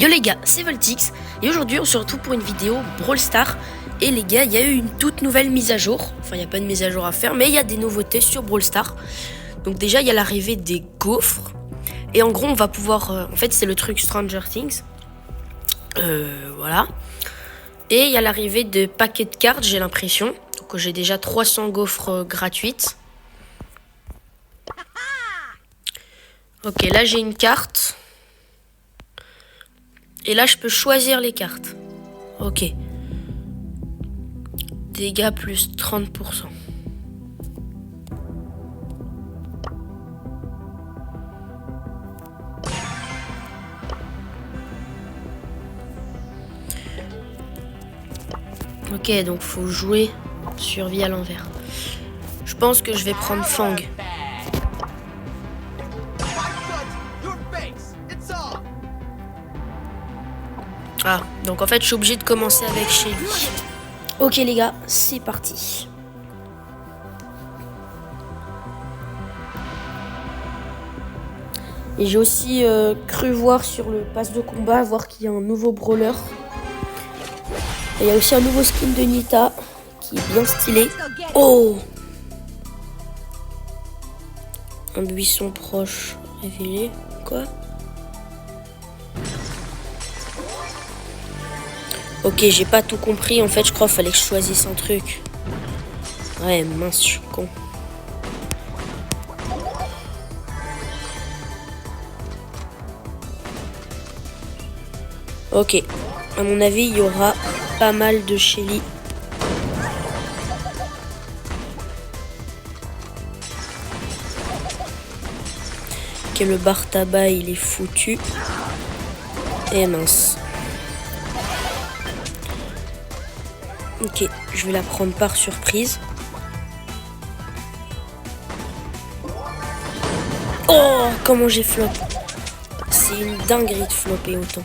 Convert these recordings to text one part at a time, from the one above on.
Yo les gars, c'est Voltix et aujourd'hui on se retrouve pour une vidéo Brawl Stars. Et les gars, il y a eu une toute nouvelle mise à jour. Enfin, il n'y a pas de mise à jour à faire, mais il y a des nouveautés sur Brawl Stars. Donc déjà, il y a l'arrivée des gaufres. Et en gros, on va pouvoir... en fait, c'est le truc Stranger Things. Voilà. Et il y a l'arrivée de paquets de cartes, j'ai l'impression. Donc j'ai déjà 300 gaufres gratuites. Ok, là j'ai une carte. Et là, je peux choisir les cartes. Ok. Dégâts plus 30%. Ok, donc faut jouer survie à l'envers. Je pense que je vais prendre Fang. Ah, donc en fait, je suis obligé de commencer avec Shelly. Ok les gars, c'est parti. Et j'ai aussi cru voir sur le pass de combat, voir qu'il y a un nouveau brawler. Et il y a aussi un nouveau skin de Nita, qui est bien stylé. Oh! Un buisson proche révélé. Quoi? Ok, j'ai pas tout compris. En fait, je crois qu'il fallait que je choisisse un truc. Ouais, mince, je suis con. Ok. À mon avis, il y aura pas mal de Shelly. Ok, le bar tabac, il est foutu. Et mince. Ok, je vais la prendre par surprise. Oh, comment j'ai flop. C'est une dinguerie de flopper autant.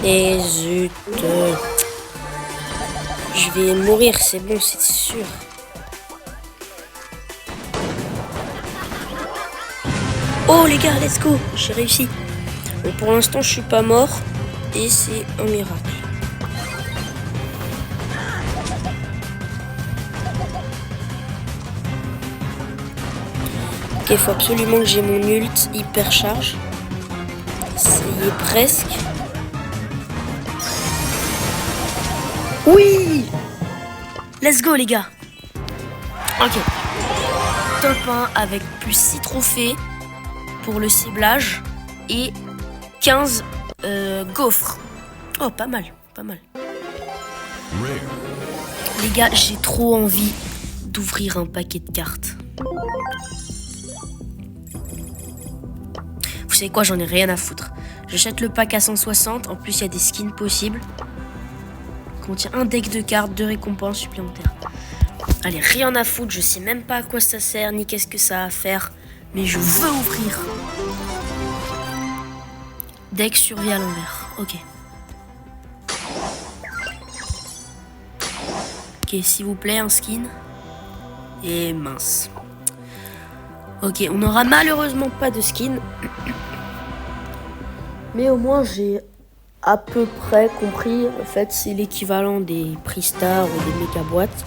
Et zut. Je vais mourir, c'est bon, c'est sûr. Oh les gars, let's go, j'ai réussi. Bon, pour l'instant, je suis pas mort et c'est un miracle. Ok, faut absolument que j'ai mon ult hyper charge. Ça y est presque. Oui! Let's go les gars. Ok. Top 1 avec plus 6 trophées pour le ciblage et 15 gaufres. Oh, pas mal, pas mal. Les gars, j'ai trop envie d'ouvrir un paquet de cartes. Vous savez quoi, j'en ai rien à foutre. J'achète le pack à 160, en plus il y a des skins possibles. Contient un deck de cartes, 2 récompenses supplémentaires. Allez, rien à foutre, je sais même pas à quoi ça sert, ni qu'est-ce que ça a à faire. Mais je veux ouvrir. Deck survie à l'envers, ok. Ok, s'il vous plaît, un skin. Et mince. Ok, on n'aura malheureusement pas de skin. Mais au moins, j'ai à peu près compris. En fait, c'est l'équivalent des prix stars ou des méga boîtes.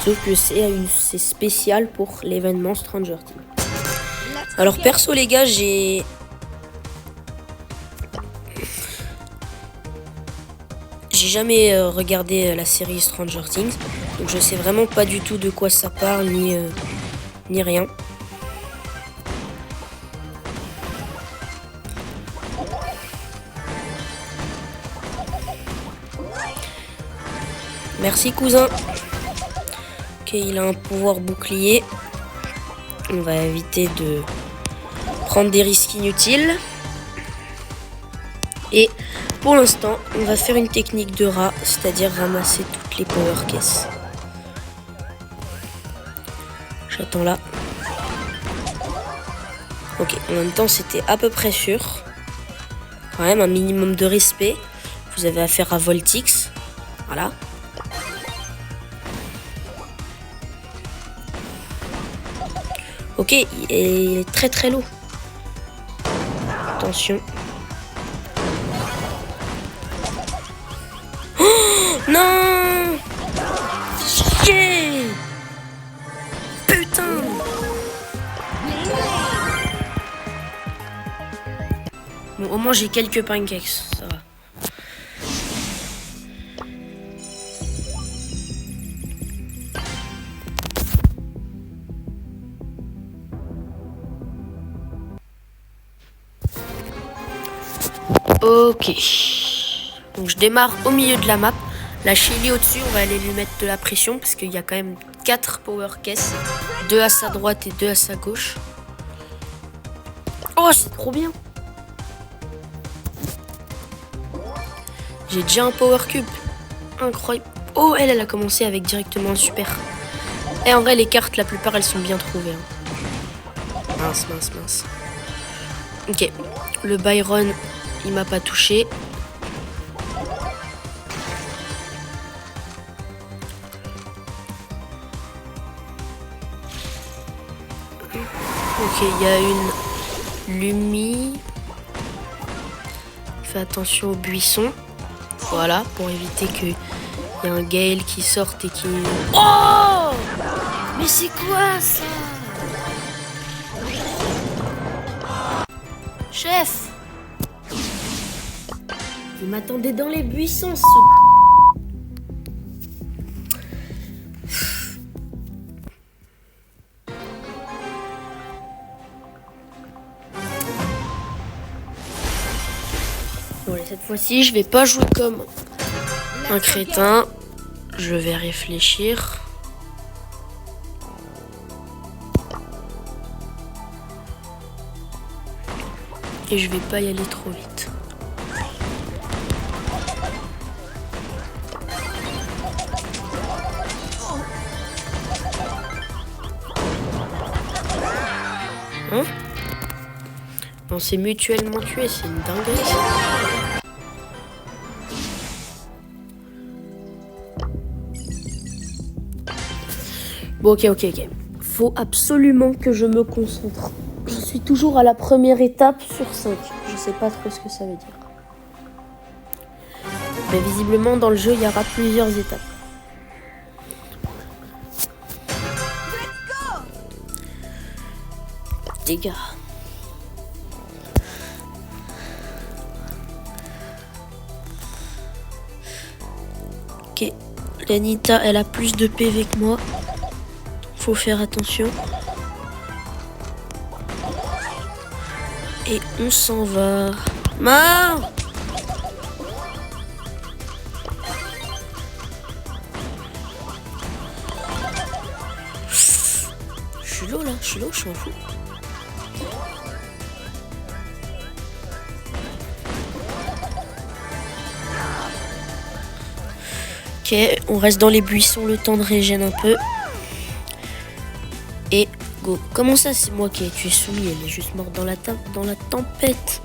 Sauf que c'est spécial pour l'événement Stranger Things. Alors perso les gars, j'ai jamais regardé la série Stranger Things. Donc je sais vraiment pas du tout de quoi ça parle ni rien. Merci cousin. Ok, il a un pouvoir bouclier. On va éviter de prendre des risques inutiles. Et pour l'instant, on va faire une technique de rat, c'est-à-dire ramasser toutes les power caisses. J'attends là. Ok, en même temps, c'était à peu près sûr. Quand même, un minimum de respect. Vous avez affaire à Voltix. Voilà. Ok, il est très très lourd. Attention. Oh non! Yeah! Putain! Bon, au moins j'ai quelques pancakes, ça va. Ok. Donc je démarre au milieu de la map. La Shelly au-dessus, on va aller lui mettre de la pression parce qu'il y a quand même 4 power caisses. 2 à sa droite et 2 à sa gauche. Oh, c'est trop bien. J'ai déjà un power cube. Incroyable. Oh, elle a commencé avec directement un super. Et en vrai, les cartes, la plupart, elles sont bien trouvées. Hein. Mince, mince, mince. Ok. Le Byron, il m'a pas touché. Ok, il y a une Lumi. Fais attention aux buissons. Voilà, pour éviter qu'il y ait un Gale qui sorte et qui... Oh! Mais c'est quoi ça? Chef! Il m'attendait dans les buissons, ce... Bon, allez, cette fois-ci, je vais pas jouer comme un crétin. Je vais réfléchir. Et je vais pas y aller trop vite. Hein? On s'est mutuellement tué, c'est une dinguerie ça. Bon, ok. Faut absolument que je me concentre. Je suis toujours à la première étape sur 5. Je sais pas trop ce que ça veut dire. Mais visiblement, dans le jeu, il y aura plusieurs étapes. Dégâts. Ok. L'Anita, elle a plus de PV que moi. Faut faire attention. Et on s'en va. Mort! Je suis low là, je m'en fous. Ok, on reste dans les buissons, le temps de régène un peu. Et go. Comment ça, c'est moi qui ai tué Soumi? Elle est juste morte dans la tempête.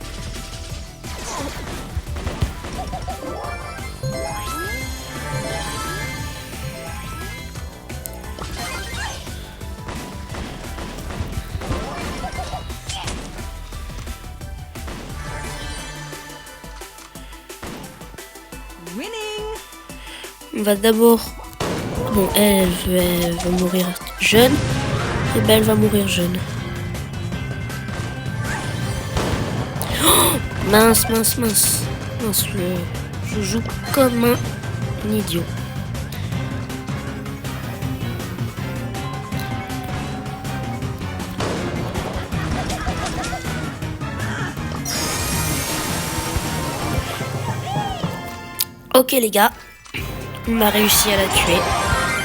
On va d'abord... Bon, elle va mourir jeune. Et ben, elle va mourir jeune. Oh, mince. Je joue comme un idiot. Ok les gars, on a réussi à la tuer.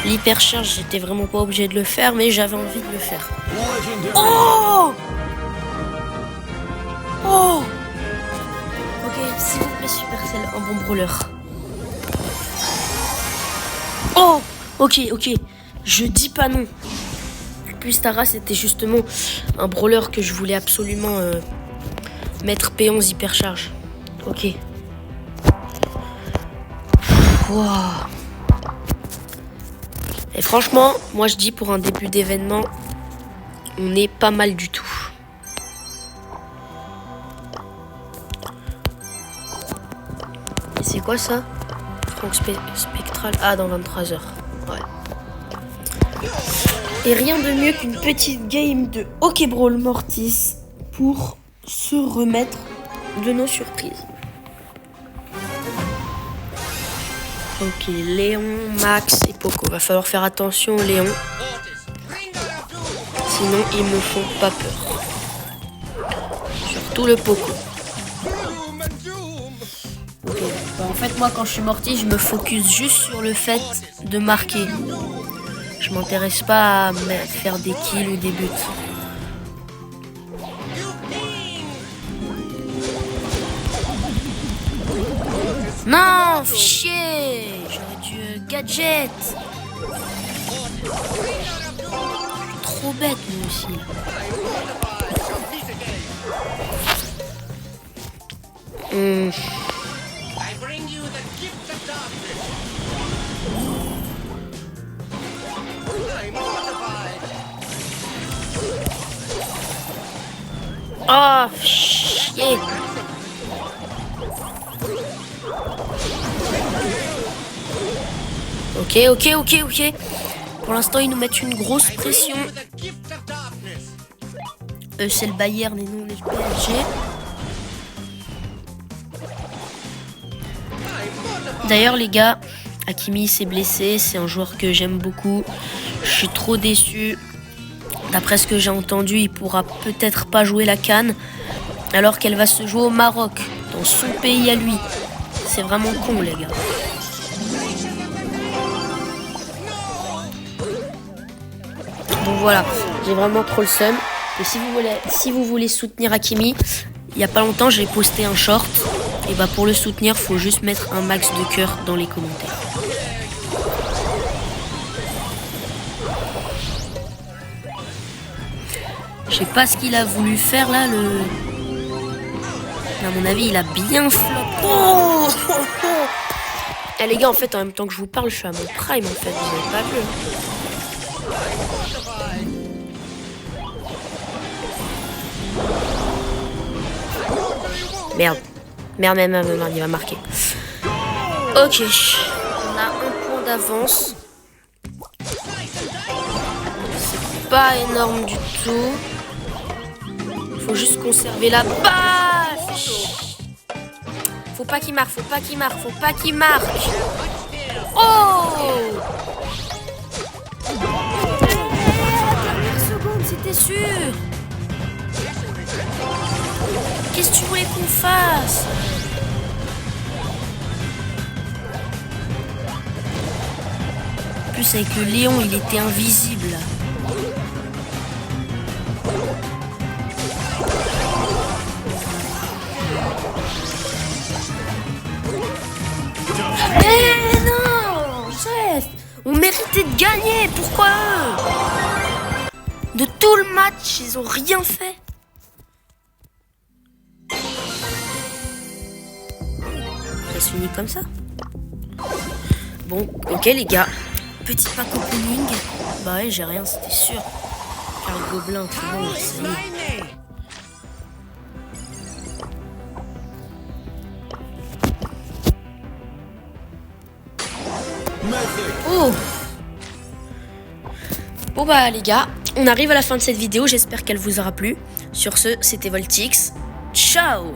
L'hypercharge, j'étais vraiment pas obligé de le faire, mais j'avais envie de le faire. Oh! Oh! Ok, s'il vous plaît, Supercell, un bon brawler. Oh! Ok. Je dis pas non. Plus Tara, c'était justement un brawler que je voulais absolument mettre P11 hypercharge. Ok. Wow. Et franchement, moi je dis pour un début d'événement, on est pas mal du tout. Et c'est quoi ça? Franck spectral. Ah, dans 23 heures. Ouais. Et rien de mieux qu'une petite game de Hockey Brawl Mortis pour se remettre de nos surprises. Ok, Léon, Max et Poco. Va falloir faire attention, Léon. Sinon, ils me font pas peur. Surtout le Poco. Okay. Bah, en fait, moi, quand je suis Mortis, je me focus juste sur le fait de marquer. Je m'intéresse pas à faire des kills ou des buts. Non, chier! J'aurais dû gadget. Trop bête, moi aussi. Oh, chier! Ok. Pour l'instant, ils nous mettent une grosse pression. C'est le Bayern et nous, les PSG. D'ailleurs, les gars, Hakimi s'est blessé. C'est un joueur que j'aime beaucoup. Je suis trop déçu. D'après ce que j'ai entendu, il pourra peut-être pas jouer la CAN alors qu'elle va se jouer au Maroc, dans son pays à lui. C'est vraiment con, les gars. Donc voilà, j'ai vraiment trop le seum. Et si vous voulez soutenir Hakimi, il n'y a pas longtemps, j'ai posté un short. Et bah pour le soutenir, faut juste mettre un max de cœur dans les commentaires. Je sais pas ce qu'il a voulu faire là, à mon avis, il a bien flop. Oh Eh les gars, en fait, en même temps que je vous parle, je suis à mon prime en fait, vous avez pas vu. Merde, il va marquer. Ok, on a un point d'avance. C'est pas énorme du tout. Faut juste conserver la balle. Faut pas qu'il marque. Oh dernière seconde, c'était sûr. Qu'est-ce que tu voulais qu'on fasse? En plus, avec le Léon, il était invisible. Mais non, chef, on méritait de gagner. Pourquoi eux? De tout le match, ils ont rien fait. Ça se finit comme ça. Bon, ok les gars. Petit pack opening. Bah ouais, j'ai rien, c'était sûr. Car le gobelin, c'est bon, ça y est. Oh. Bon bah les gars, on arrive à la fin de cette vidéo. J'espère qu'elle vous aura plu. Sur ce, c'était Voltix. Ciao.